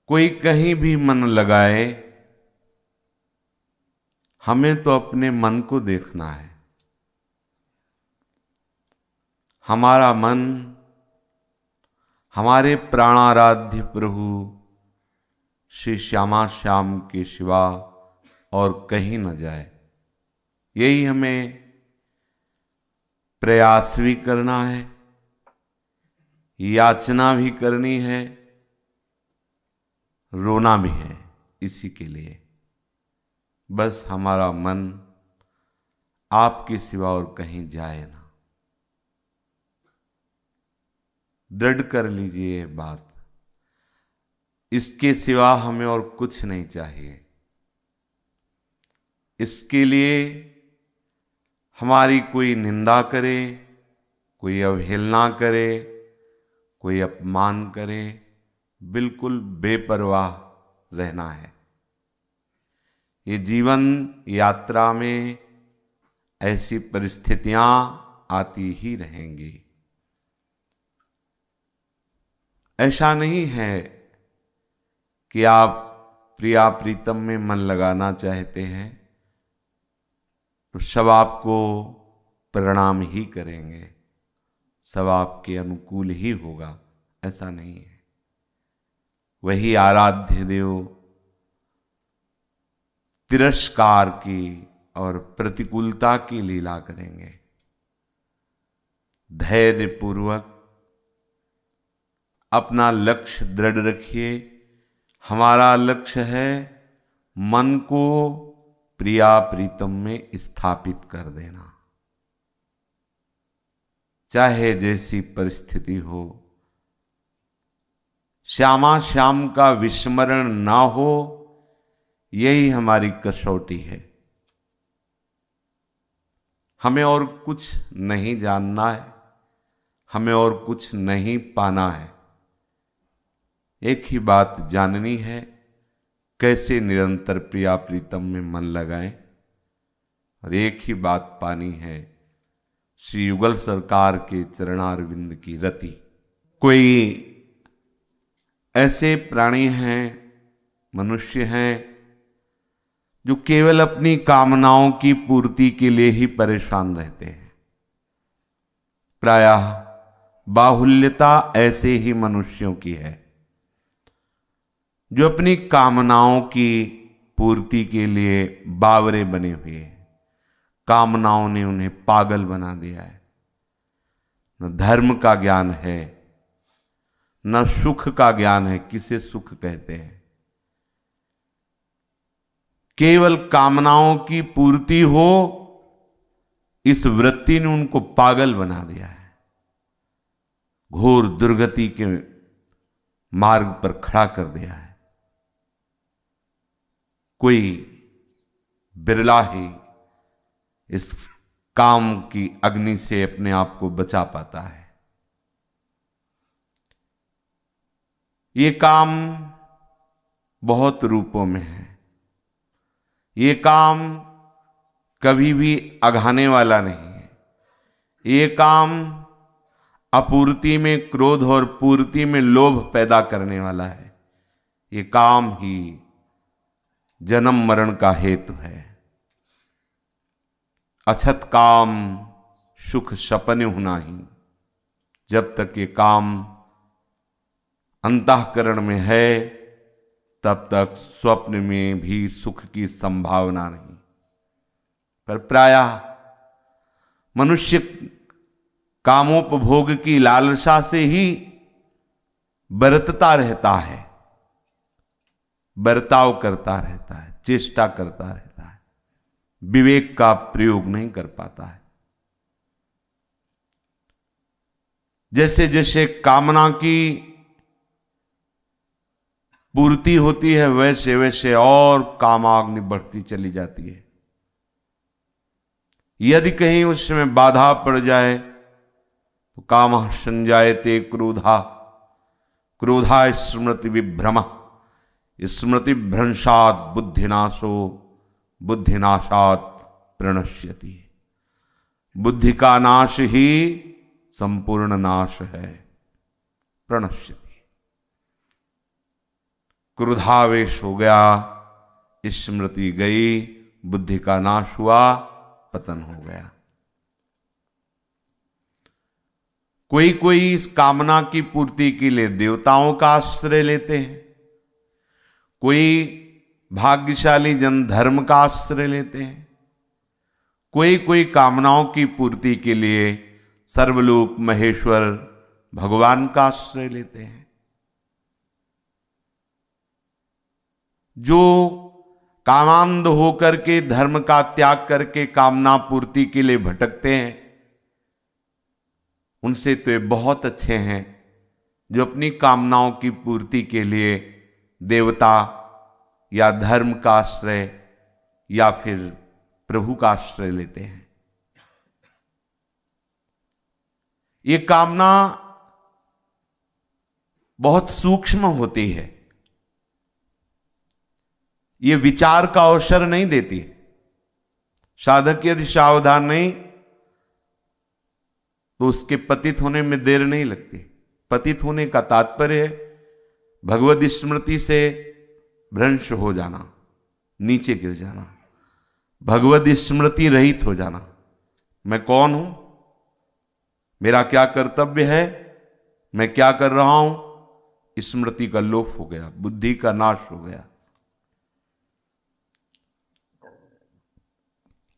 कोई कहीं भी मन लगाए, हमें तो अपने मन को देखना है। हमारा मन हमारे प्राणाराध्य प्रभु श्री श्यामा श्याम के सिवा और कहीं न जाए। यही हमें प्रयास भी करना है, याचना भी करनी है, रोना भी है इसी के लिए। बस हमारा मन आपके सिवा और कहीं जाए ना। दृढ़ कर लीजिए ये बात, इसके सिवा हमें और कुछ नहीं चाहिए। इसके लिए हमारी कोई निंदा करे, कोई अवहेलना करे, कोई अपमान करे, बिल्कुल बेपरवाह रहना है। ये जीवन यात्रा में ऐसी परिस्थितियां आती ही रहेंगी। ऐसा नहीं है कि आप प्रिया प्रीतम में मन लगाना चाहते हैं तो सब आपको प्रणाम ही करेंगे, सब आपके अनुकूल ही होगा, ऐसा नहीं है। वही आराध्य देव तिरस्कार की और प्रतिकूलता की लीला करेंगे। धैर्य पूर्वक अपना लक्ष्य दृढ़ रखिए। हमारा लक्ष्य है मन को प्रिया प्रीतम में स्थापित कर देना। चाहे जैसी परिस्थिति हो, श्यामा श्याम का विस्मरण ना हो, यही हमारी कसौटी है। हमें और कुछ नहीं जानना है, हमें और कुछ नहीं पाना है। एक ही बात जाननी है, कैसे निरंतर प्रिया प्रीतम में मन लगाएं। और एक ही बात पानी है, श्री युगल सरकार के चरणारविंद की रति। कोई ऐसे प्राणी हैं, मनुष्य हैं, जो केवल अपनी कामनाओं की पूर्ति के लिए ही परेशान रहते हैं। प्रायः बाहुल्यता ऐसे ही मनुष्यों की है, जो अपनी कामनाओं की पूर्ति के लिए बावरे बने हुए हैं। कामनाओं ने उन्हें पागल बना दिया है। न धर्म का ज्ञान है, न सुख का ज्ञान है। किसे सुख कहते हैं? केवल कामनाओं की पूर्ति हो, इस वृत्ति ने उनको पागल बना दिया है, घोर दुर्गति के मार्ग पर खड़ा कर दिया है। कोई बिरला ही इस काम की अग्नि से अपने आप को बचा पाता है। ये काम बहुत रूपों में है। ये काम कभी भी अघाने वाला नहीं है। ये काम अपूर्ति में क्रोध और पूर्ति में लोभ पैदा करने वाला है। ये काम ही जन्म मरण का हेतु है। अछत काम सुख सपने होना ही। जब तक ये काम अंतःकरण में है, तब तक स्वप्न में भी सुख की संभावना नहीं। पर प्रायः मनुष्य कामोपभोग की लालसा से ही बरतता रहता है, बर्ताव करता रहता है, चेष्टा करता रहता है, विवेक का प्रयोग नहीं कर पाता है। जैसे जैसे कामना की पूर्ति होती है, वैसे वैसे और कामाग्नि बढ़ती चली जाती है। यदि कहीं उसमें बाधा पड़ जाए तो कामः संजायते क्रोधा, क्रोधा स्मृति विभ्रम, स्मृति भ्रंशात् बुद्धिनाशो, बुद्धिनाशात् प्रणश्यति। बुद्धि का नाश ही संपूर्ण नाश है। प्रणश्यति। क्रोधावेश हो गया, स्मृति गई, बुद्धि का नाश हुआ, पतन हो गया। कोई कोई इस कामना की पूर्ति के लिए देवताओं का आश्रय लेते हैं, कोई भाग्यशाली जन धर्म का आश्रय लेते हैं, कोई कोई कामनाओं की पूर्ति के लिए सर्वलोक महेश्वर भगवान का आश्रय लेते हैं। जो कामांध होकर के धर्म का त्याग करके कामना पूर्ति के लिए भटकते हैं, उनसे तो ये बहुत अच्छे हैं जो अपनी कामनाओं की पूर्ति के लिए देवता या धर्म का आश्रय या फिर प्रभु का आश्रय लेते हैं। ये कामना बहुत सूक्ष्म होती है, ये विचार का अवसर नहीं देती। साधक यदि सावधान नहीं तो उसके पतित होने में देर नहीं लगती। पतित होने का तात्पर्य है भगवद स्मृति से भ्रंश हो जाना, नीचे गिर जाना, भगवद स्मृति रहित हो जाना। मैं कौन हूं, मेरा क्या कर्तव्य है, मैं क्या कर रहा हूं, स्मृति का लोप हो गया, बुद्धि का नाश हो गया।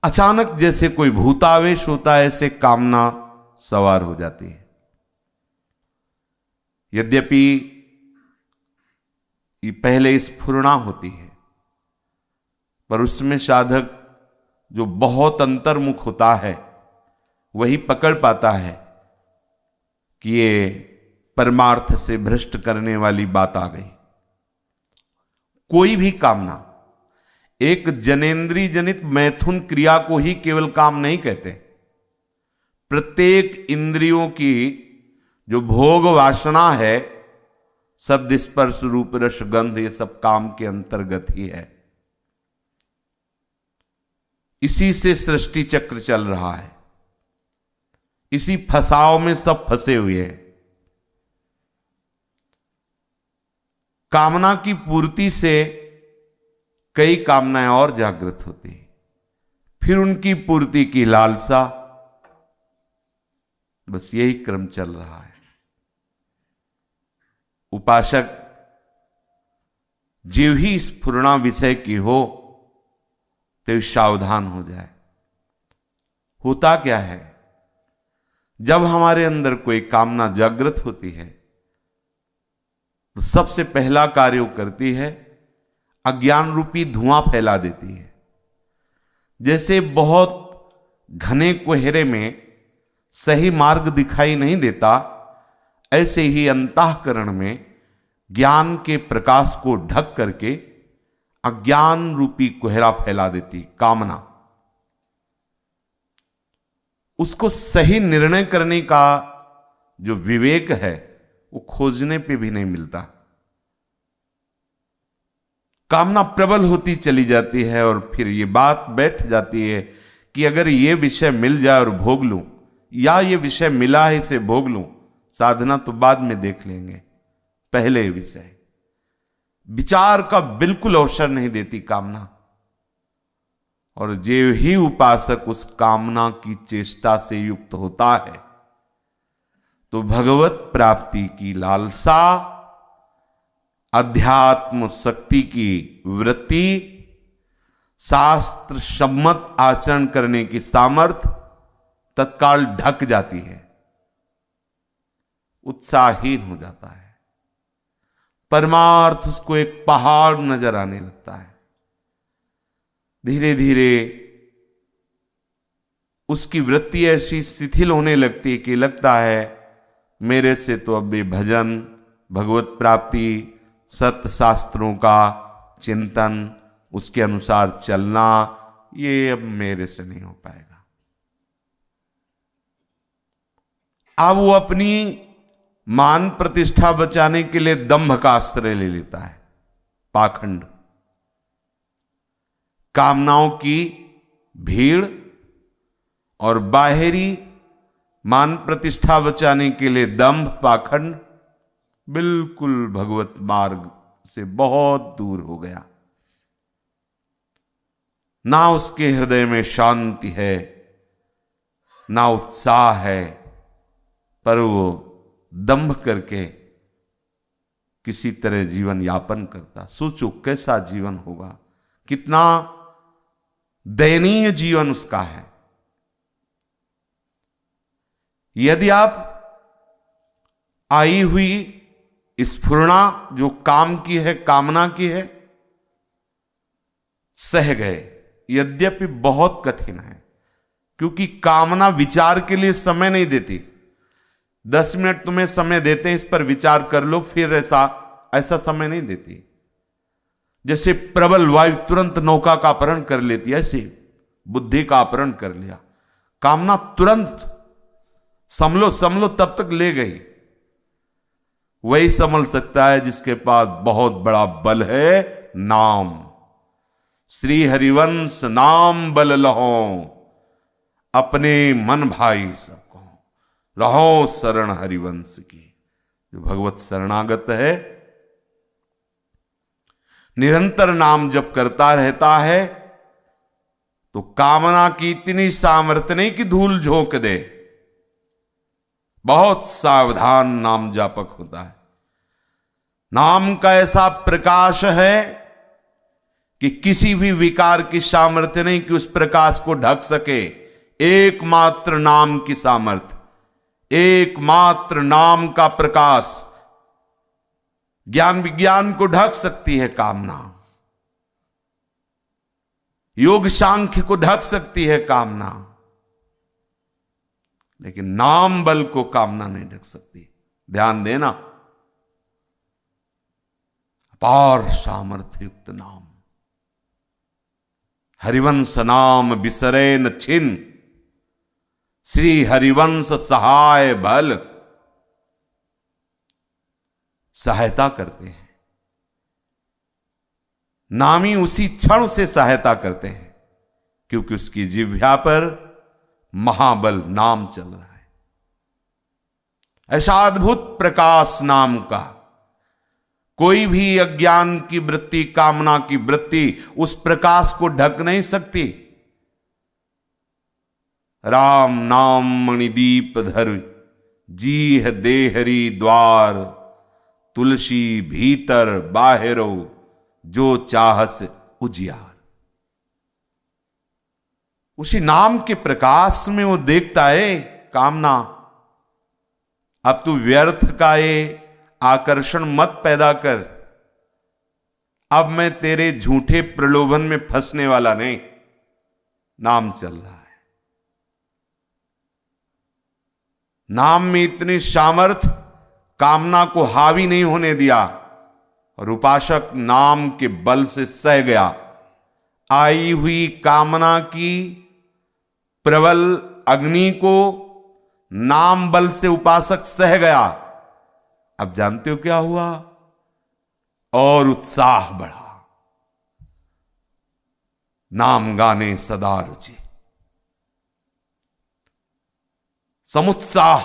अचानक जैसे कोई भूतावेश होता है, ऐसे कामना सवार हो जाती है। यद्यपि ये पहले स्फुरणा होती है, पर उसमें साधक जो बहुत अंतर्मुख होता है वही पकड़ पाता है कि ये परमार्थ से भ्रष्ट करने वाली बात आ गई। कोई भी कामना, एक जनेन्द्रिय जनित मैथुन क्रिया को ही केवल काम नहीं कहते। प्रत्येक इंद्रियों की जो भोग वासना है, शब्द स्पर्श रूप रस गंध, ये सब काम के अंतर्गत ही है। इसी से सृष्टि चक्र चल रहा है, इसी फसाव में सब फंसे हुए हैं। कामना की पूर्ति से कई कामनाएं और जागृत होती हैं, फिर उनकी पूर्ति की लालसा, बस यही क्रम चल रहा है। उपासक जीव ही स्फुरणा विषय की हो तो सावधान हो जाए। होता क्या है, जब हमारे अंदर कोई कामना जागृत होती है तो सबसे पहला कार्य वो करती है, अज्ञान रूपी धुआं फैला देती है। जैसे बहुत घने कोहरे में सही मार्ग दिखाई नहीं देता, ऐसे ही अंतःकरण में ज्ञान के प्रकाश को ढक करके अज्ञान रूपी कोहरा फैला देती कामना। उसको सही निर्णय करने का जो विवेक है वो खोजने पे भी नहीं मिलता। कामना प्रबल होती चली जाती है और फिर ये बात बैठ जाती है कि अगर ये विषय मिल जाए और भोग लूं, या ये विषय मिला है इसे भोग लूं, साधना तो बाद में देख लेंगे, पहले विषय। विचार का बिल्कुल अवसर नहीं देती कामना। और जो ही उपासक उस कामना की चेष्टा से युक्त होता है तो भगवत प्राप्ति की लालसा, अध्यात्म शक्ति की वृत्ति, शास्त्र सम्मत आचरण करने की सामर्थ्य तत्काल ढक जाती है, उत्साहहीन हो जाता है। परमार्थ उसको एक पहाड़ नजर आने लगता है। धीरे धीरे उसकी वृत्ति ऐसी शिथिल होने लगती है कि लगता है मेरे से तो अब ये भजन, भगवत प्राप्ति, सत्य शास्त्रों का चिंतन, उसके अनुसार चलना, ये अब मेरे से नहीं हो पाएगा। अब वो अपनी मान प्रतिष्ठा बचाने के लिए दंभ का आश्रय ले लेता है, पाखंड। कामनाओं की भीड़ और बाहरी मान प्रतिष्ठा बचाने के लिए दंभ, पाखंड, बिल्कुल भगवत मार्ग से बहुत दूर हो गया। ना उसके हृदय में शांति है, ना उत्साह है, पर वो दंभ करके किसी तरह जीवन यापन करता। सोचो कैसा जीवन होगा, कितना दयनीय जीवन उसका है। यदि आप आई हुई स्फुरणा जो काम की है, कामना की है, सह गए, यद्यपि बहुत कठिन है, क्योंकि कामना विचार के लिए समय नहीं देती। 10 मिनट तुम्हें समय देते हैं, इस पर विचार कर लो, फिर ऐसा समय नहीं देती। जैसे प्रबल वायु तुरंत नौका का अपहरण कर लेती है, ऐसे बुद्धि का अपहरण कर लिया। कामना तुरंत संभलो तब तक ले गई। वही संभल सकता है जिसके पास बहुत बड़ा बल है, नाम। श्री हरिवंश नाम बल लहो, अपने मन भाई सबको रहो शरण हरिवंश की। जो भगवत शरणागत है, निरंतर नाम जप करता रहता है, तो कामना की इतनी सामर्थ्य नहीं कि धूल झोंक दे। बहुत सावधान नाम जापक होता है। नाम का ऐसा प्रकाश है कि किसी भी विकार की सामर्थ्य नहीं कि उस प्रकाश को ढक सके। एकमात्र नाम की सामर्थ्य, एकमात्र नाम का प्रकाश ज्ञान विज्ञान को ढक सकती है। कामना योग सांख्य को ढक सकती है कामना, लेकिन नाम बल को कामना नहीं ढक सकती। ध्यान देना, अपार सामर्थ्य युक्त नाम। हरिवंश नाम बिसरे न छिन, श्री हरिवंश सहाय बल। सहायता करते हैं, नामी उसी क्षण से सहायता करते हैं, क्योंकि उसकी जिह्वा पर महाबल नाम चल रहा है। ऐसा अद्भुत प्रकाश नाम का, कोई भी अज्ञान की वृत्ति, कामना की वृत्ति उस प्रकाश को ढक नहीं सकती। राम नाम मणिदीप धर, जीह देहरी द्वार, तुलसी भीतर बाहिरो, जो चाहस उजियार। उसी नाम के प्रकाश में वो देखता है, कामना अब तू व्यर्थ का ये आकर्षण मत पैदा कर, अब मैं तेरे झूठे प्रलोभन में फंसने वाला नहीं। नाम चल रहा है, नाम में इतनी सामर्थ्य, कामना को हावी नहीं होने दिया, और उपासक नाम के बल से सह गया। आई हुई कामना की प्रबल अग्नि को नाम बल से उपासक सह गया। अब जानते हो क्या हुआ? और उत्साह बढ़ा। नाम गाने सदा रुचि, समुत्साह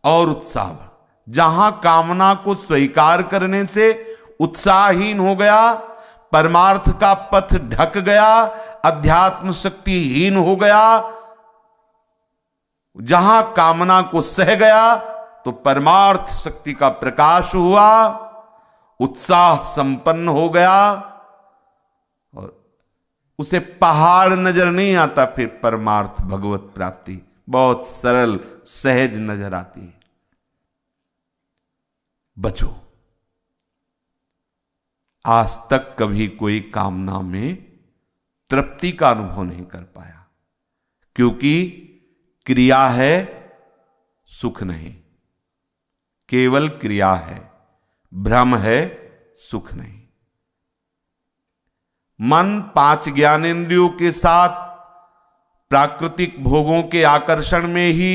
और उत्साह। जहां कामना को स्वीकार करने से उत्साहहीन हो गया, परमार्थ का पथ ढक गया, अध्यात्म शक्तिहीन हो गया। जहां कामना को सह गया तो परमार्थ शक्ति का प्रकाश हुआ, उत्साह संपन्न हो गया, और उसे पहाड़ नजर नहीं आता। फिर परमार्थ भगवत प्राप्ति बहुत सरल सहज नजर आती है। बचो, आज तक कभी कोई कामना में तृप्ति का अनुभव नहीं कर पाया, क्योंकि क्रिया है, सुख नहीं। केवल क्रिया है, भ्रम है, सुख नहीं। मन 5 ज्ञानेंद्रियों के साथ प्राकृतिक भोगों के आकर्षण में ही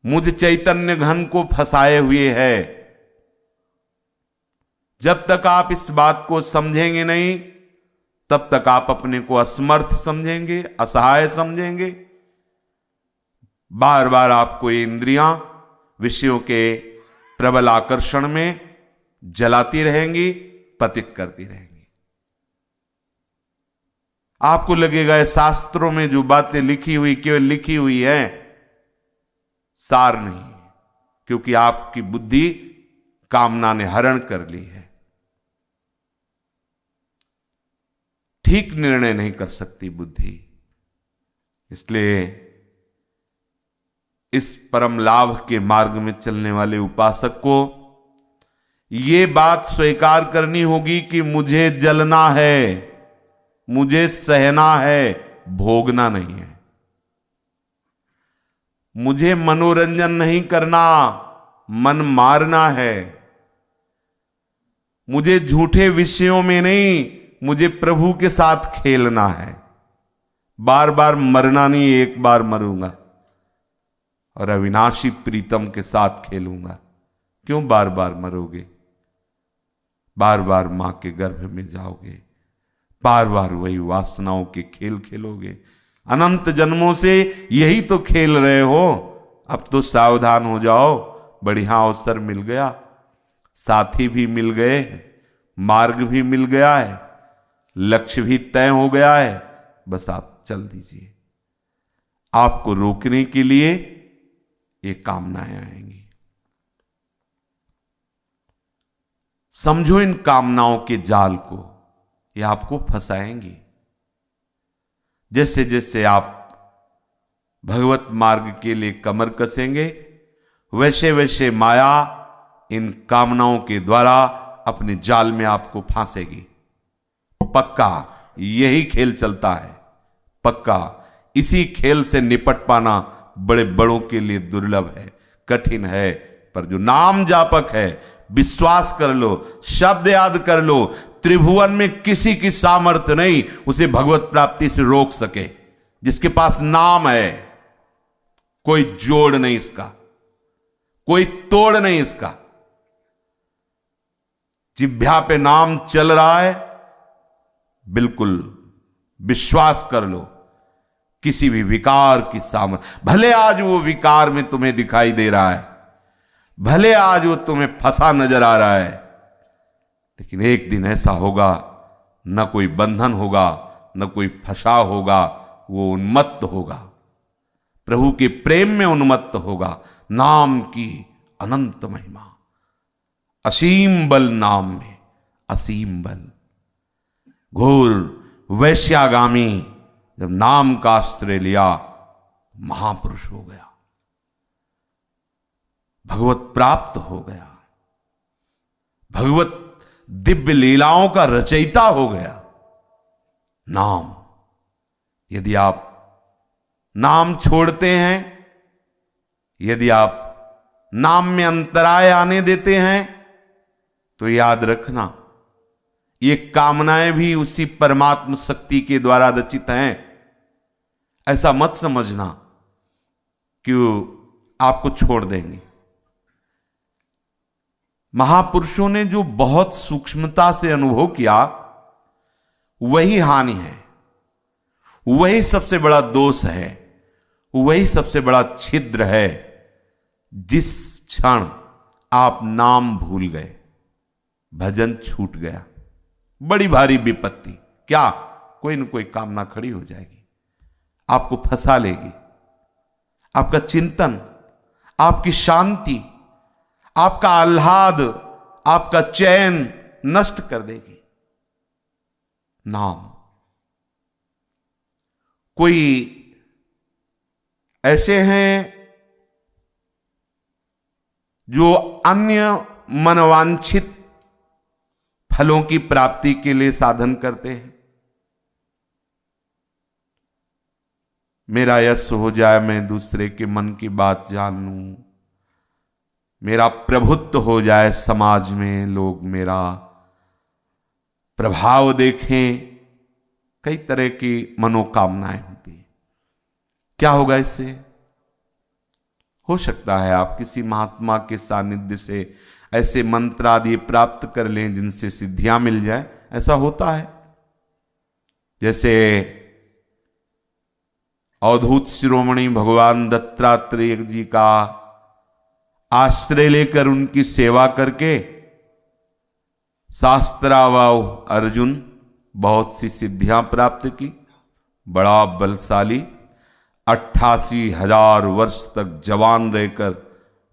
मुझ चैतन्य घन को फंसाए हुए है। जब तक आप इस बात को समझेंगे नहीं, तब तक आप अपने को असमर्थ समझेंगे, असहाय समझेंगे। बार बार आपको ये इंद्रियां विषयों के प्रबल आकर्षण में जलाती रहेंगी, पतित करती रहेंगी। आपको लगेगा ये शास्त्रों में जो बातें लिखी हुई केवल लिखी हुई है, सार नहीं, क्योंकि आपकी बुद्धि कामना ने हरण कर ली है। ठीक निर्णय नहीं कर सकती बुद्धि। इसलिए इस परम लाभ के मार्ग में चलने वाले उपासक को यह बात स्वीकार करनी होगी कि मुझे जलना है, मुझे सहना है, भोगना नहीं है। मुझे मनोरंजन नहीं करना, मन मारना है। मुझे झूठे विषयों में नहीं, मुझे प्रभु के साथ खेलना है। बार बार मरना नहीं, एक बार मरूंगा और अविनाशी प्रीतम के साथ खेलूंगा। क्यों बार बार मरोगे? बार बार मां के गर्भ में जाओगे, बार बार वही वासनाओं के खेल खेलोगे। अनंत जन्मों से यही तो खेल रहे हो। अब तो सावधान हो जाओ, बढ़िया अवसर मिल गया, साथी भी मिल गए, मार्ग भी मिल गया है, लक्ष्य भी तय हो गया है, बस आप चल दीजिए। आपको रोकने के लिए ये कामनाएं आएंगी। समझो इन कामनाओं के जाल को, ये आपको फंसाएंगी। जैसे जैसे आप भगवत मार्ग के लिए कमर कसेंगे, वैसे वैसे माया इन कामनाओं के द्वारा अपने जाल में आपको फांसेगी। पक्का यही खेल चलता है, पक्का इसी खेल से निपट पाना बड़े बड़ों के लिए दुर्लभ है, कठिन है। पर जो नाम जापक है, विश्वास कर लो, शब्द याद कर लो, त्रिभुवन में किसी की सामर्थ्य नहीं उसे भगवत प्राप्ति से रोक सके। जिसके पास नाम है, कोई जोड़ नहीं इसका, कोई तोड़ नहीं इसका। जिह्वा पे नाम चल रहा है, बिल्कुल विश्वास कर लो, किसी भी विकार की सामर्थ्य, भले आज वो विकार में तुम्हें दिखाई दे रहा है, भले आज वो तुम्हें फंसा नजर आ रहा है, लेकिन एक दिन ऐसा होगा, न कोई बंधन होगा, न कोई फंसा होगा, वो उन्मत्त होगा, प्रभु के प्रेम में उन्मत्त होगा। नाम की अनंत महिमा, असीम बल नाम में, असीम बल। घोर वैश्यागामी जब नाम का आश्रय लिया, महापुरुष हो गया, भगवत प्राप्त हो गया, भगवत दिव्य लीलाओं का रचयिता हो गया। नाम, यदि आप नाम छोड़ते हैं, यदि आप नाम में अंतराय आने देते हैं, तो याद रखना ये कामनाएं भी उसी परमात्म शक्ति के द्वारा रचित हैं। ऐसा मत समझना कि आपको छोड़ देंगे। महापुरुषों ने जो बहुत सूक्ष्मता से अनुभव किया, वही हानि है, वही सबसे बड़ा दोष है, वही सबसे बड़ा छिद्र है। जिस क्षण आप नाम भूल गए, भजन छूट गया, बड़ी भारी विपत्ति। क्या? कोई न कोई कामना खड़ी हो जाएगी, आपको फंसा लेगी, आपका चिंतन, आपकी शांति, आपका आह्लाद, आपका चैन नष्ट कर देगी। नाम। कोई ऐसे हैं जो अन्य मनवांछित फलों की प्राप्ति के लिए साधन करते हैं। मेरा यश हो जाए, मैं दूसरे के मन की बात जान लूं, मेरा प्रभुत्व हो जाए समाज में, लोग मेरा प्रभाव देखें, कई तरह की मनोकामनाएं होती हैं। क्या होगा इससे? हो सकता है आप किसी महात्मा के सानिध्य से ऐसे मंत्र आदि प्राप्त कर लें जिनसे सिद्धियां मिल जाए। ऐसा होता है। जैसे अवधूत शिरोमणि भगवान दत्तात्रेय जी का आश्रय लेकर उनकी सेवा करके शास्त्रावाव अर्जुन बहुत सी सिद्धियां प्राप्त की, बड़ा बलशाली, 88,000 वर्ष तक जवान रहकर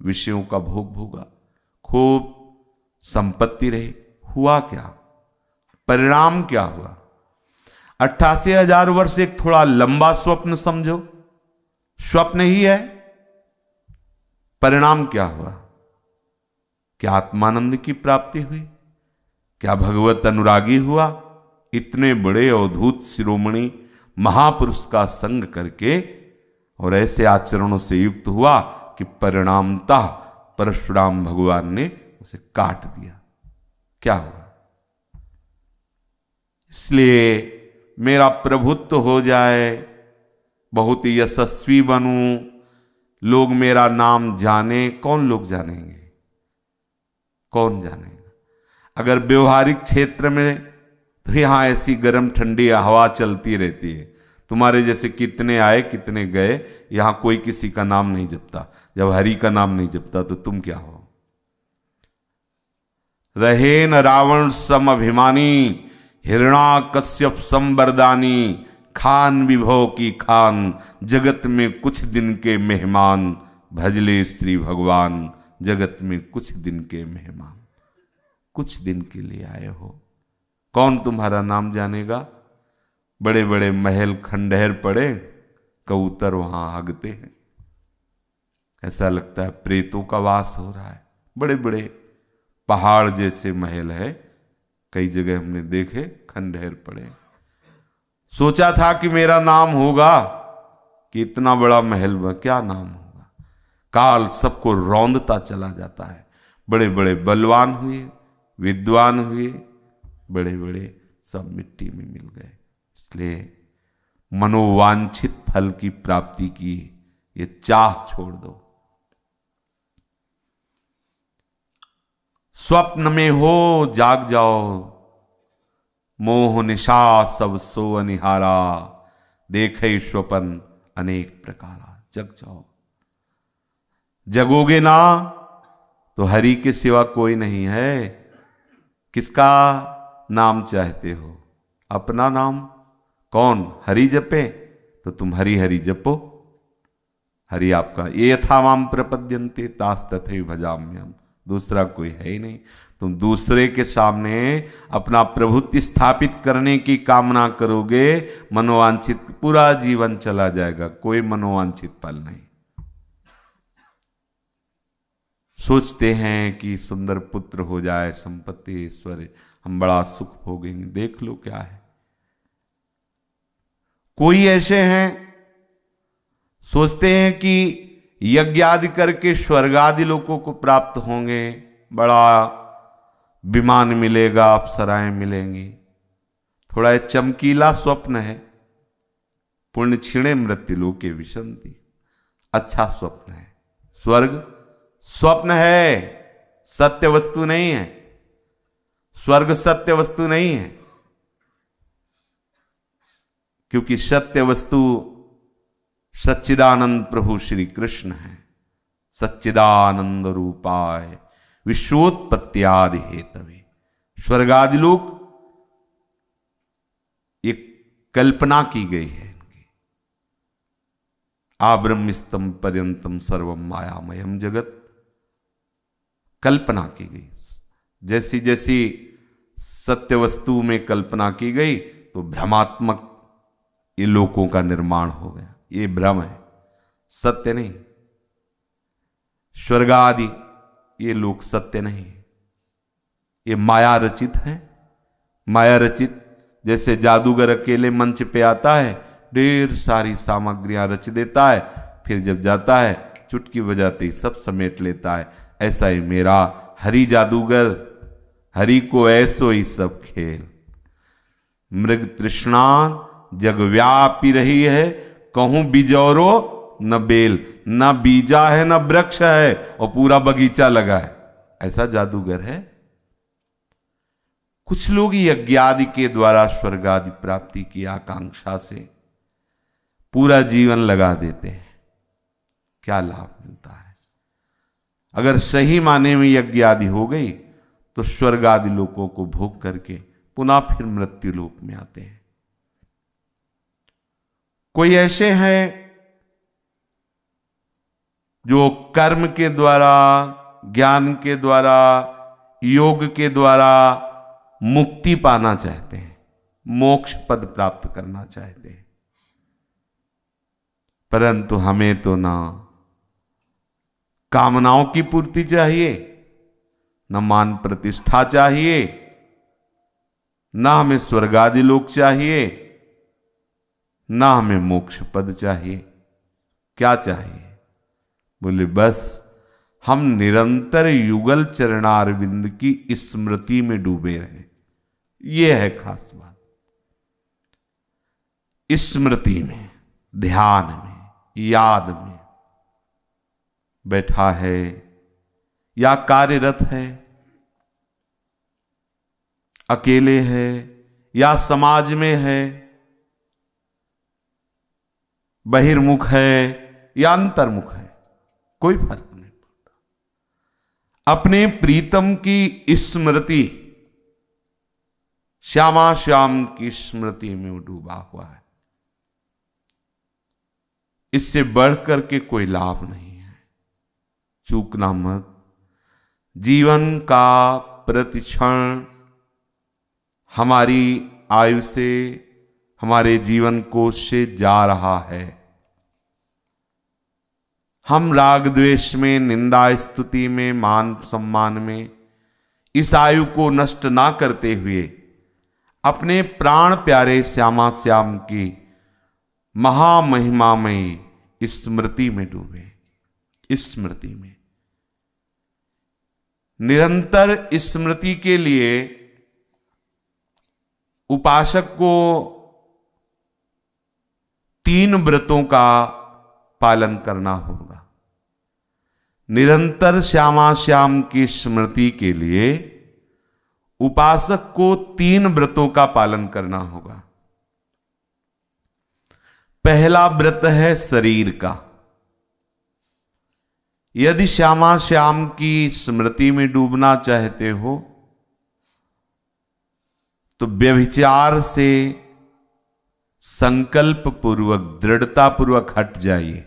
विषयों का भोग भोगा, खूब संपत्ति रही। हुआ क्या? परिणाम क्या हुआ? 88,000 वर्ष एक थोड़ा लंबा स्वप्न समझो, स्वप्न ही है। परिणाम क्या हुआ? क्या आत्मानंद की प्राप्ति हुई? क्या भगवत अनुरागी हुआ? इतने बड़े अवधूत शिरोमणि महापुरुष का संग करके और ऐसे आचरणों से युक्त हुआ कि परिणामतः परशुराम भगवान ने उसे काट दिया। क्या हुआ? इसलिए मेरा प्रभुत्व हो जाए, बहुत ही यशस्वी बनूं, लोग मेरा नाम जाने। कौन लोग जानेंगे? कौन जानेगा? अगर व्यवहारिक क्षेत्र में तो यहां ऐसी गर्म ठंडी हवा चलती रहती है, तुम्हारे जैसे कितने आए कितने गए, यहां कोई किसी का नाम नहीं जपता। जब हरि का नाम नहीं जपता तो तुम क्या हो? रहे न रावण सम अभिमानी, हिरणाकश्यप संबरदानी, खान विभव की खान, जगत में कुछ दिन के मेहमान, भजले श्री भगवान, जगत में कुछ दिन के मेहमान। कुछ दिन के लिए आए हो, कौन तुम्हारा नाम जानेगा? बड़े बड़े महल खंडहर पड़े, कबूतर वहां हगते हैं, ऐसा लगता है प्रेतों का वास हो रहा है। बड़े बड़े पहाड़ जैसे महल है, कई जगह हमने देखे, खंडहर पड़े। सोचा था कि मेरा नाम होगा, कि इतना बड़ा महल में क्या नाम होगा? काल सबको रौंदता चला जाता है। बड़े बड़े बलवान हुए, विद्वान हुए, बड़े बड़े सब मिट्टी में मिल गए। इसलिए मनोवांछित फल की प्राप्ति की ये चाह छोड़ दो। स्वप्न में हो जाग जाओ, मोह निशा सब सो अनिहारा, देखे स्वपन अनेक प्रकारा। जग जाओ। जगोगे ना तो हरि के सिवा कोई नहीं है। किसका नाम चाहते हो? अपना नाम। कौन? हरि जपे तो तुम हरि हरि जपो। हरि आपका ये यथा माम प्रपद्यन्ते तास तथैव भजाम्यहम्। दूसरा कोई है ही नहीं। तुम दूसरे के सामने अपना प्रभुत्व स्थापित करने की कामना करोगे, मनोवांछित पूरा जीवन चला जाएगा, कोई मनोवांछित फल नहीं। सोचते हैं कि सुंदर पुत्र हो जाए, संपत्ति ऐश्वर्य, हम बड़ा सुख भोगेंगे। देख लो क्या है। कोई ऐसे हैं सोचते हैं कि यज्ञ आदि करके स्वर्ग आदि लोगों को प्राप्त होंगे, बड़ा विमान मिलेगा, अप्सराएं मिलेंगी। थोड़ा चमकीला स्वप्न है। पुण्य क्षीणे मृत्यु लोके विशन्ति। अच्छा स्वप्न है। स्वर्ग स्वप्न है, सत्य वस्तु नहीं है। स्वर्ग सत्य वस्तु नहीं है, क्योंकि सत्य वस्तु सच्चिदानंद प्रभु श्री कृष्ण है। सच्चिदानंद रूपाय विश्वोत्पत्त्यादि हेतवे। स्वर्गादि लोक एक कल्पना की गई है इनकी। आब्रह्मस्तम पर्यंतम सर्वम मायामयम जगत, कल्पना की गई। जैसी जैसी सत्य वस्तु में कल्पना की गई तो भ्रमात्मक ये लोकों का निर्माण हो गया। ये भ्रम है, सत्य नहीं। स्वर्ग आदि ये लोक सत्य नहीं, ये माया रचित है। माया रचित, जैसे जादूगर अकेले मंच पे आता है, ढेर सारी सामग्रियां रच देता है, फिर जब जाता है चुटकी बजाते ही सब समेट लेता है। ऐसा ही मेरा हरि जादूगर, हरि को ऐसो ही सब खेल। मृग तृष्णा जग व्यापी रही है, कहूं बिजौरो न बेल, न बीजा है न वृक्ष है और पूरा बगीचा लगा है। ऐसा जादूगर है। कुछ लोग यज्ञ आदि के द्वारा स्वर्ग आदि प्राप्ति की आकांक्षा से पूरा जीवन लगा देते हैं। क्या लाभ मिलता है? अगर सही माने में यज्ञ आदि हो गई तो स्वर्ग आदि लोकों को भोग करके पुनः फिर मृत्यु लोक में आते हैं। कोई ऐसे हैं जो कर्म के द्वारा, ज्ञान के द्वारा, योग के द्वारा मुक्ति पाना चाहते हैं, मोक्ष पद प्राप्त करना चाहते हैं, परंतु हमें तो ना कामनाओं की पूर्ति चाहिए, न मान प्रतिष्ठा चाहिए, ना हमें स्वर्गादि लोक चाहिए, ना हमें मोक्ष पद चाहिए। क्या चाहिए? बोले बस हम निरंतर युगल चरणारविंद की स्मृति में डूबे रहे। ये है खास बात। स्मृति में, ध्यान में, याद में बैठा है या कार्यरत है, अकेले है या समाज में है, बहिर्मुख है या अंतर्मुख है, कोई फर्क नहीं पड़ता। अपने प्रीतम की स्मृति, श्यामा श्याम की स्मृति में डूबा हुआ है। इससे बढ़कर के कोई लाभ नहीं है। चूकना मत। जीवन का प्रतिक्षण हमारी आयु से, हमारे जीवन कोश से जा रहा है। हम राग द्वेष में, निंदा स्तुति में, मान सम्मान में इस आयु को नष्ट ना करते हुए अपने प्राण प्यारे श्यामा श्याम की महामहिमामयी स्मृति में डूबे। स्मृति में निरंतर स्मृति के लिए उपासक को 3 व्रतों का पालन करना होगा। निरंतर श्यामा श्याम की स्मृति के लिए उपासक को 3 व्रतों का पालन करना होगा। पहला व्रत है शरीर का। यदि श्यामा श्याम की स्मृति में डूबना चाहते हो तो व्यभिचार से संकल्प पूर्वक, दृढ़ता पूर्वक हट जाइए।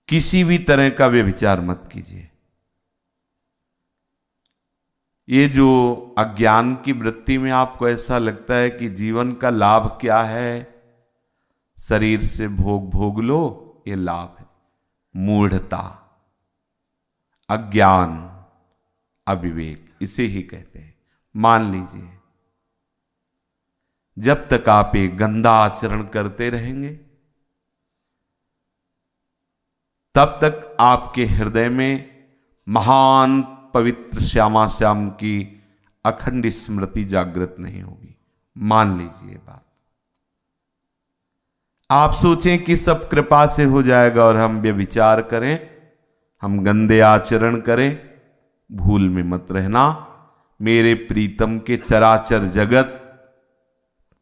किसी भी तरह का व्यभिचार मत कीजिए। ये जो अज्ञान की वृत्ति में आपको ऐसा लगता है कि जीवन का लाभ क्या है, शरीर से भोग लो, ये लाभ है। मूढ़ता, अज्ञान, अविवेक, इसे ही कहते हैं। मान लीजिए जब तक आप एक गंदा आचरण करते रहेंगे तब तक आपके हृदय में महान पवित्र श्यामा श्याम की अखंड स्मृति जागृत नहीं होगी। मान लीजिए बात। आप सोचें कि सब कृपा से हो जाएगा और हम व्यभिचार करें, हम गंदे आचरण करें। भूल में मत रहना। मेरे प्रीतम के चराचर जगत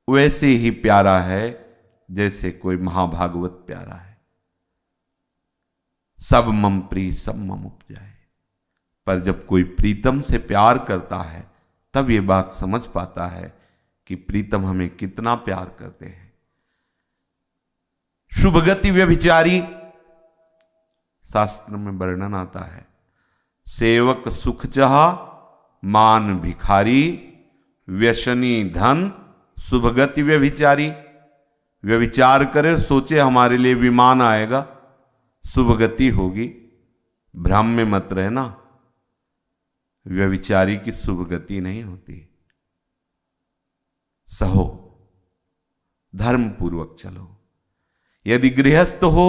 वैसे ही प्यारा है जैसे कोई महाभागवत प्यारा है। सब मम प्रिय सब मम उपजाए। पर जब कोई प्रीतम से प्यार करता है तब ये बात समझ पाता है कि प्रीतम हमें कितना प्यार करते हैं। शुभगति व्यभिचारी, शास्त्र में वर्णन आता है। सेवक सुख चाहा, मान भिखारी, व्यसनी धन, शुभगति व्यभिचारी। व्यभिचार करे, सोचे हमारे लिए विमान आएगा, शुभगति होगी। भ्रम में मत रहना। व्यभिचारी की शुभगति नहीं होती। सहो, धर्म पूर्वक चलो। यदि गृहस्थ हो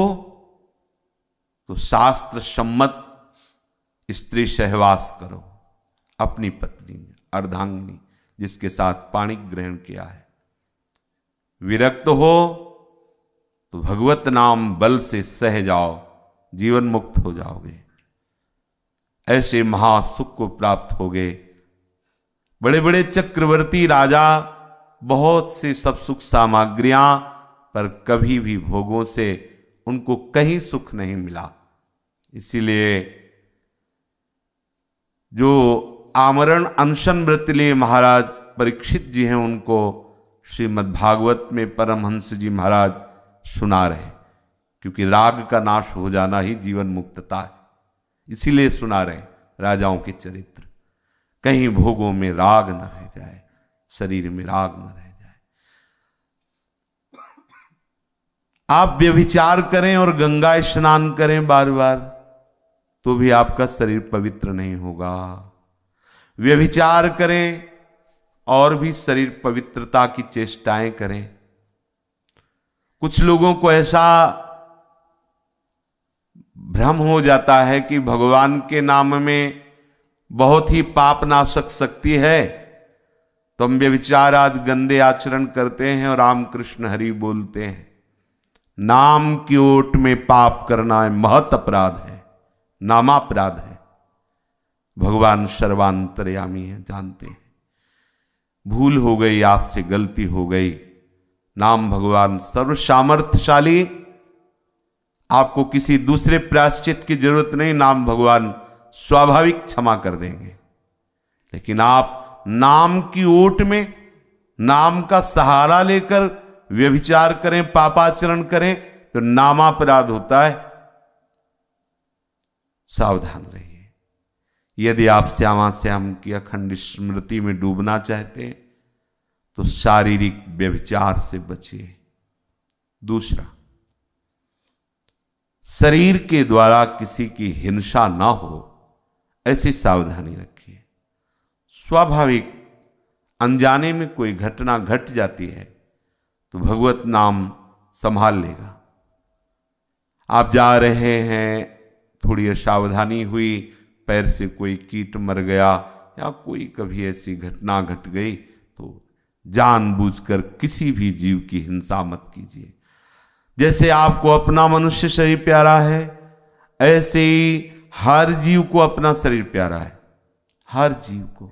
तो शास्त्र सम्मत स्त्री सहवास करो। अपनी पत्नी अर्धांगिनी जिसके साथ पाणी ग्रहण किया है। विरक्त हो तो भगवत नाम बल से सह जाओ, जीवन मुक्त हो जाओगे। ऐसे महासुख को प्राप्त होगे। बड़े बड़े चक्रवर्ती राजा बहुत से सब सुख सामग्रियां, पर कभी भी भोगों से उनको कहीं सुख नहीं मिला। इसीलिए जो आमरण अनशन व्रत लिए महाराज परीक्षित जी हैं, उनको श्रीमद् भागवत में परमहंस जी महाराज सुना रहे, क्योंकि राग का नाश हो जाना ही जीवन मुक्तता है, इसीलिए सुना रहे राजाओं के चरित्र। कहीं भोगों में राग न रह जाए, शरीर में राग न रह जाए। आप व्यभिचार करें और गंगा स्नान करें बार बार, तो भी आपका शरीर पवित्र नहीं होगा। व्यभिचार करें और भी शरीर पवित्रता की चेष्टाएं करें। कुछ लोगों को ऐसा भ्रम हो जाता है कि भगवान के नाम में बहुत ही पाप नाशक शक्ति है, तो हम व्यभिचार आदि गंदे आचरण करते हैं और राम कृष्ण हरि बोलते हैं। नाम की ओट में पाप करना महत अपराध है, नामापराध है। भगवान सर्वांतर्यामी है, जानते हैं। भूल हो गई, आपसे गलती हो गई। नाम भगवान सर्व सामर्थ्यशाली, आपको किसी दूसरे प्रायश्चित की जरूरत नहीं, नाम भगवान स्वाभाविक क्षमा कर देंगे। लेकिन आप नाम की ओट में, नाम का सहारा लेकर व्यभिचार करें, पापाचरण करें, तो नामापराध होता है। सावधान रहिए। यदि आप श्यामा श्याम की अखंड स्मृति में डूबना चाहते हैं तो शारीरिक व्यभिचार से बचिए। दूसरा, शरीर के द्वारा किसी की हिंसा ना हो, ऐसी सावधानी रखिए। स्वाभाविक अनजाने में कोई घटना घट जाती है तो भगवत नाम संभाल लेगा। आप जा रहे हैं, थोड़ी असावधानी हुई, पैर से कोई कीट मर गया या कोई कभी ऐसी घटना घट गई, तो जानबूझकर किसी भी जीव की हिंसा मत कीजिए। जैसे आपको अपना मनुष्य शरीर प्यारा है, ऐसे ही हर जीव को अपना शरीर प्यारा है। हर जीव को,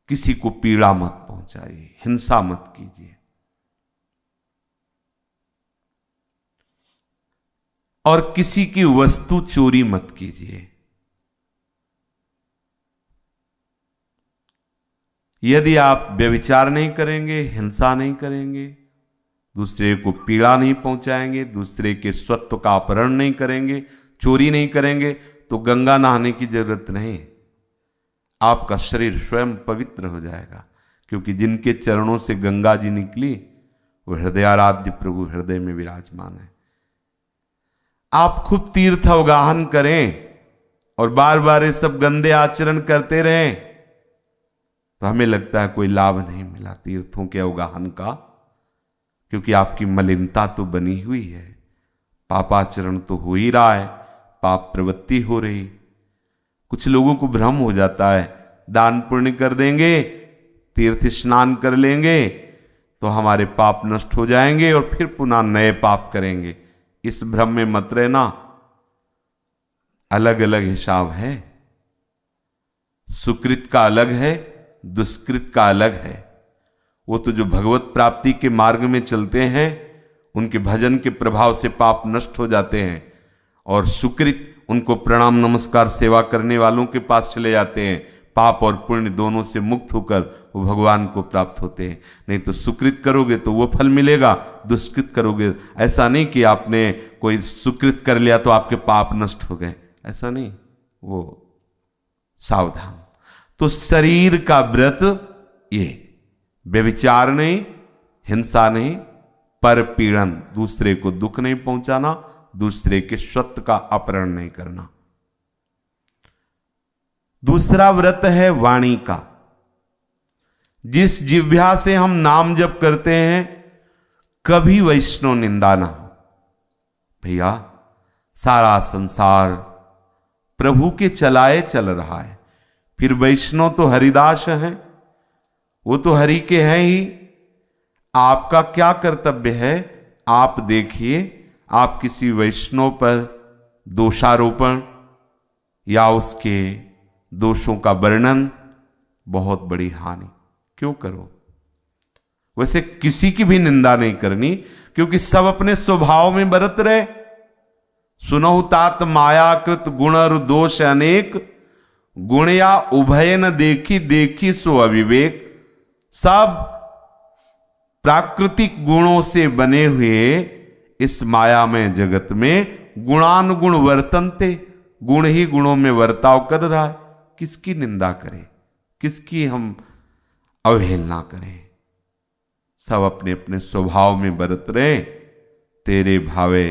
किसी को पीड़ा मत पहुंचाइए, हिंसा मत कीजिए। और किसी की वस्तु चोरी मत कीजिए। यदि आप व्यभिचार नहीं करेंगे, हिंसा नहीं करेंगे, दूसरे को पीड़ा नहीं पहुंचाएंगे, दूसरे के स्वत्व का अपहरण नहीं करेंगे, चोरी नहीं करेंगे, तो गंगा नहाने की जरूरत नहीं। आपका शरीर स्वयं पवित्र हो जाएगा, क्योंकि जिनके चरणों से गंगा जी निकली वो हृदयाराध्य प्रभु हृदय में विराजमान है। आप खूब तीर्थ अवगाहन करें और बार बार ये सब गंदे आचरण करते रहें, तो हमें लगता है कोई लाभ नहीं मिला तीर्थों के अवगाहन का, क्योंकि आपकी मलिनता तो बनी हुई है, पापाचरण तो हो ही रहा है, पाप प्रवृत्ति हो रही। कुछ लोगों को भ्रम हो जाता है, दान पुण्य कर देंगे, तीर्थ स्नान कर लेंगे तो हमारे पाप नष्ट हो जाएंगे और फिर पुनः नए पाप करेंगे। इस भ्रम में मत रहना। अलग अलग हिसाब है, सुकृत का अलग है, दुष्कृत का अलग है। वो तो जो भगवत प्राप्ति के मार्ग में चलते हैं उनके भजन के प्रभाव से पाप नष्ट हो जाते हैं, और सुकृत उनको प्रणाम नमस्कार सेवा करने वालों के पास चले जाते हैं। पाप और पुण्य दोनों से मुक्त होकर वो भगवान को प्राप्त होते हैं। नहीं तो सुकृत करोगे तो वो फल मिलेगा, दुष्कृत करोगे, ऐसा नहीं कि आपने कोई सुकृत कर लिया तो आपके पाप नष्ट हो गए, ऐसा नहीं। वो सावधान। तो शरीर का व्रत ये व्यभिचार नहीं, हिंसा नहीं, पर पीड़न, दूसरे को दुख नहीं पहुंचाना, दूसरे के स्वत्व का अपहरण नहीं करना। दूसरा व्रत है वाणी का। जिस जिह्वा से हम नाम जप करते हैं कभी वैष्णव निंदा ना हो। भैया सारा संसार प्रभु के चलाए चल रहा है, फिर वैष्णव तो हरिदास हैं, वो तो हरि के हैं ही। आपका क्या कर्तव्य है, आप देखिए, आप किसी वैष्णव पर दोषारोपण या उसके दोषों का वर्णन, बहुत बड़ी हानि क्यों करो। वैसे किसी की भी निंदा नहीं करनी, क्योंकि सब अपने स्वभाव में बरत रहे। सुनहु तात मायाकृत गुण और दोष अनेक, गुण या उभय न देखी, देखी सो अविवेक। सब प्राकृतिक गुणों से बने हुए इस मायामय जगत में गुणानुगुण वर्तनते, गुण ही गुणों में वर्ताव कर रहा है। किसकी निंदा करें, किसकी हम अवहेलना करें? सब अपने अपने स्वभाव में बरत रहे। तेरे भावे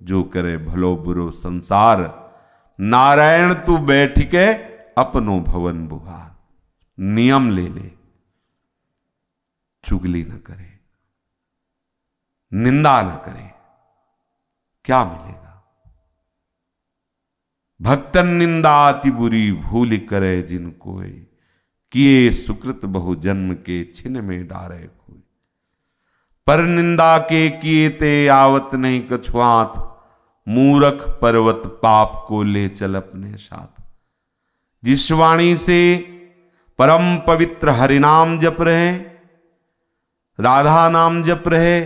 जो करे भलो बुरो संसार, नारायण तू बैठ के अपनो भवन बुहार। नियम ले ले, चुगली न करे, निंदा न करे, क्या मिलेगा? भक्तन निंदा अति बुरी, भूल करे जिन कोई, किए सुकृत बहु जन्म के छिन में डारे कोई। पर निंदा के किए ते आवत नहीं कछुआत, मूरख पर्वत पाप को ले चल अपने साथ। जिस वाणी से परम पवित्र हरिनाम जप रहे, राधा नाम जप रहे,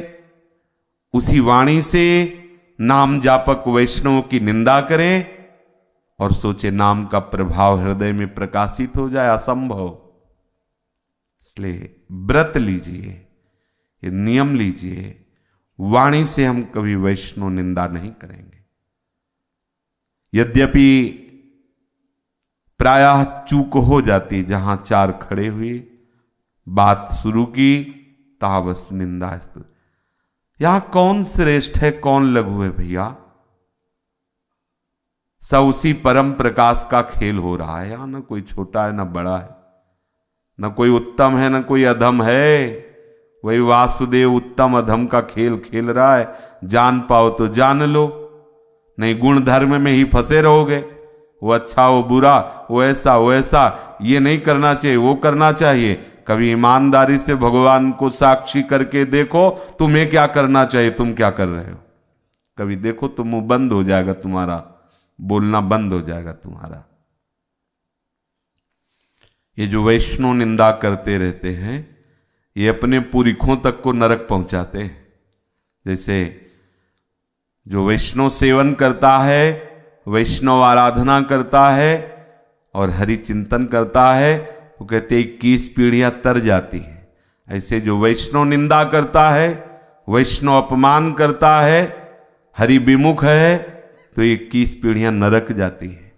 उसी वाणी से नाम जापक वैष्णव की निंदा करें और सोचे नाम का प्रभाव हृदय में प्रकाशित हो जाए, असंभव। इसलिए व्रत लीजिए, ये नियम लीजिए, वाणी से हम कभी वैष्णव निंदा नहीं करेंगे। यद्यपि प्रायः चूक हो जाती, जहां चार खड़े हुए बात शुरू की तहां बस निंदा स्तुति। यहां कौन श्रेष्ठ है, कौन लघु है भैया? सब उसी परम प्रकाश का खेल हो रहा है। यहां ना कोई छोटा है, ना बड़ा है, ना कोई उत्तम है, ना कोई अधम है। वही वासुदेव उत्तम अधम का खेल खेल रहा है। जान पाओ तो जान लो, नहीं गुण धर्म में ही फंसे रहोगे। वो अच्छा, वो बुरा, वो ऐसा, वो ऐसा, ये नहीं करना चाहिए, वो करना चाहिए। कभी ईमानदारी से भगवान को साक्षी करके देखो, तुम्हें क्या करना चाहिए, तुम क्या कर रहे हो। कभी देखो तो मुंह बंद हो जाएगा तुम्हारा, बोलना बंद हो जाएगा तुम्हारा। ये जो वैष्णव निंदा करते रहते हैं, ये अपने पुरखों तक को नरक पहुंचाते हैं। जैसे जो वैष्णव सेवन करता है, वैष्णव आराधना करता है और हरि चिंतन करता है, वो कहते 21 पीढ़ियां तर जाती हैं। ऐसे जो वैष्णव निंदा करता है, वैष्णव अपमान करता है, हरि विमुख है, तो 21 पीढ़ियां नरक जाती है।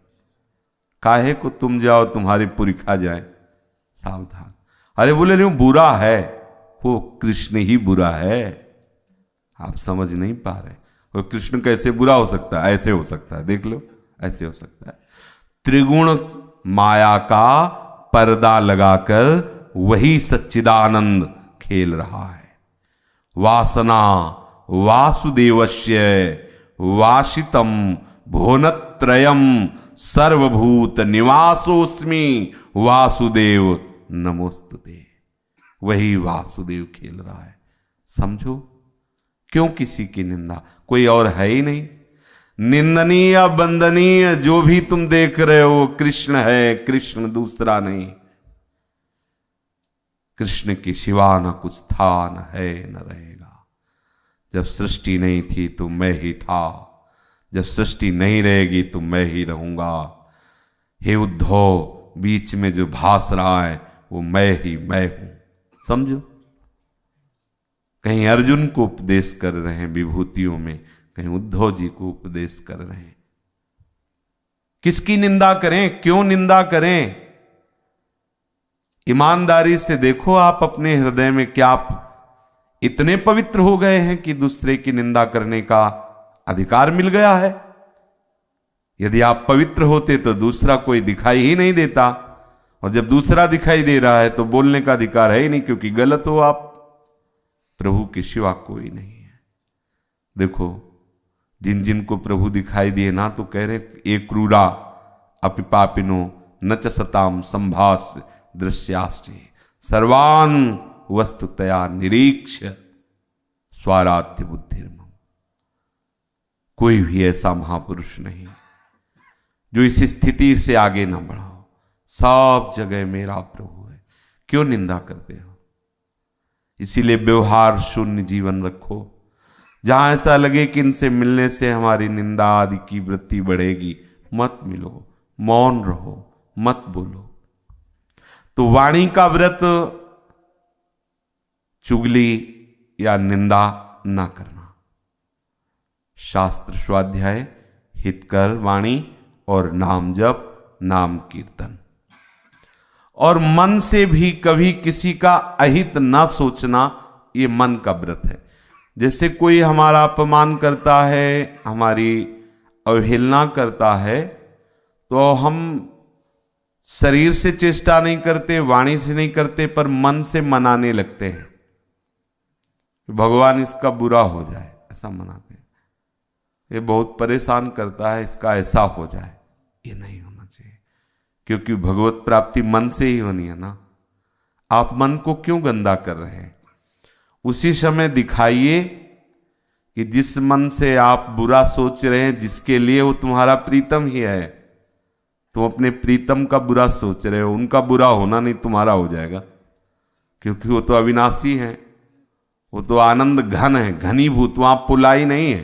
काहे को तुम जाओ, तुम्हारी पुरखा जाए, सावधान। अरे बोले नहीं बुरा है, वो कृष्ण ही बुरा है। आप समझ नहीं पा रहे, वो कृष्ण कैसे बुरा हो सकता है? ऐसे हो सकता है, देख लो, ऐसे हो सकता है। त्रिगुण माया का पर्दा लगाकर वही सच्चिदानंद खेल रहा है। वासना वासुदेवस्य वासितम भुवनत्रयम सर्वभूत निवासोस्मि वासुदेव नमोस्तुते। वही वासुदेव खेल रहा है। समझो, क्यों किसी की निंदा? कोई और है ही नहीं। निंदनीय बंदनीय जो भी तुम देख रहे हो, कृष्ण है, कृष्ण दूसरा नहीं। कृष्ण के सिवा न कुछ था, न है, न रहेगा। जब सृष्टि नहीं थी तो मैं ही था, जब सृष्टि नहीं रहेगी तो मैं ही रहूंगा। हे उद्धव, बीच में जो भास रहा है वो मैं ही मैं हूं। समझो, कहीं अर्जुन को उपदेश कर रहे हैं विभूतियों में, कहीं उद्धव जी को उपदेश कर रहे हैं। किसकी निंदा करें, क्यों निंदा करें? ईमानदारी से देखो आप अपने हृदय में, क्या आप इतने पवित्र हो गए हैं कि दूसरे की निंदा करने का अधिकार मिल गया है? यदि आप पवित्र होते तो दूसरा कोई दिखाई ही नहीं देता, और जब दूसरा दिखाई दे रहा है तो बोलने का अधिकार है ही नहीं, क्योंकि गलत हो आप। प्रभु के सिवा कोई नहीं है। देखो, जिन जिन को प्रभु दिखाई दिए ना, तो कह रहे एक क्रूरा अपिपापिनो न च सताम संभास दृश्याश्चे सर्वान वस्तुतया निरीक्ष स्वाराध्य बुद्धिर्मम। कोई भी ऐसा महापुरुष नहीं जो इस स्थिति से आगे ना बढ़ा। सब जगह मेरा प्रभु है। क्यों निंदा करते हो? इसीलिए व्यवहार शून्य जीवन रखो। जहां ऐसा लगे कि इनसे मिलने से हमारी निंदा आदि की वृत्ति बढ़ेगी, मत मिलो, मौन रहो, मत बोलो। तो वाणी का व्रत चुगली या निंदा ना करना। शास्त्र स्वाध्याय, हितकर वाणी और नाम जप, नाम कीर्तन। और मन से भी कभी किसी का अहित ना सोचना, ये मन का व्रत है। जैसे कोई हमारा अपमान करता है, हमारी अवहेलना करता है, तो हम शरीर से चेष्टा नहीं करते, वाणी से नहीं करते, पर मन से मनाने लगते हैं, भगवान इसका बुरा हो जाए, ऐसा मनाते हैं। ये बहुत परेशान करता है, इसका ऐसा हो जाए। ये नहीं होना चाहिए, क्योंकि भगवत प्राप्ति मन से ही होनी है ना। आप मन को क्यों गंदा कर रहे हैं? उसी समय दिखाइए कि जिस मन से आप बुरा सोच रहे हैं, जिसके लिए वो तुम्हारा प्रीतम ही है, तुम अपने प्रीतम का बुरा सोच रहे हो, उनका बुरा होना नहीं, तुम्हारा हो जाएगा, क्योंकि वो तो अविनाशी है, वो तो आनंद घन है, घनीभूत। वहां पुलाई नहीं है,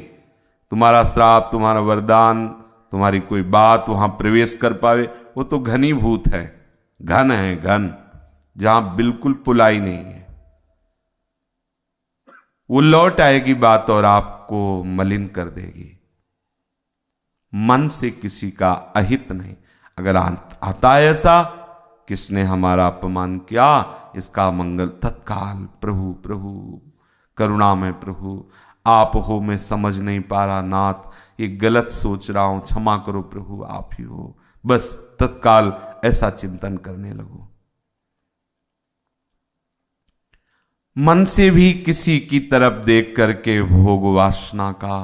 तुम्हारा श्राप, तुम्हारा वरदान, तुम्हारी कोई बात वहां प्रवेश कर पावे, वो तो घनीभूत है, घन है, घन, जहां बिल्कुल पुलाई नहीं है। वो लौट आएगी बात और आपको मलिन कर देगी। मन से किसी का अहित नहीं। अगर आता है ऐसा, किसने हमारा अपमान किया, इसका मंगल तत्काल प्रभु प्रभु करुणामय प्रभु आप हो, मैं समझ नहीं पा रहा नाथ, ये गलत सोच रहा हूं, क्षमा करो प्रभु, आप ही हो, बस तत्काल ऐसा चिंतन करने लगो। मन से भी किसी की तरफ देख करके भोग वासना का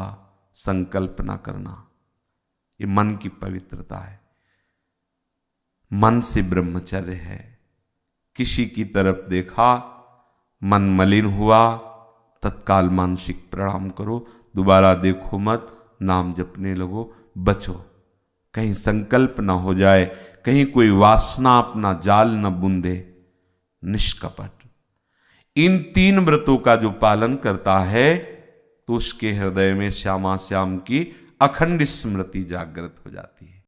संकल्प ना करना, ये मन की पवित्रता है। मन से ब्रह्मचर्य है। किसी की तरफ देखा, मन मलिन हुआ, तत्काल मानसिक प्रणाम करो, दोबारा देखो मत, नाम जपने लगो, बचो, कहीं संकल्प ना हो जाए, कहीं कोई वासना अपना जाल न बुंदे। निष्कपट इन 3 व्रतों का जो पालन करता है, तो उसके हृदय में श्यामा श्याम की अखंड स्मृति जागृत हो जाती है।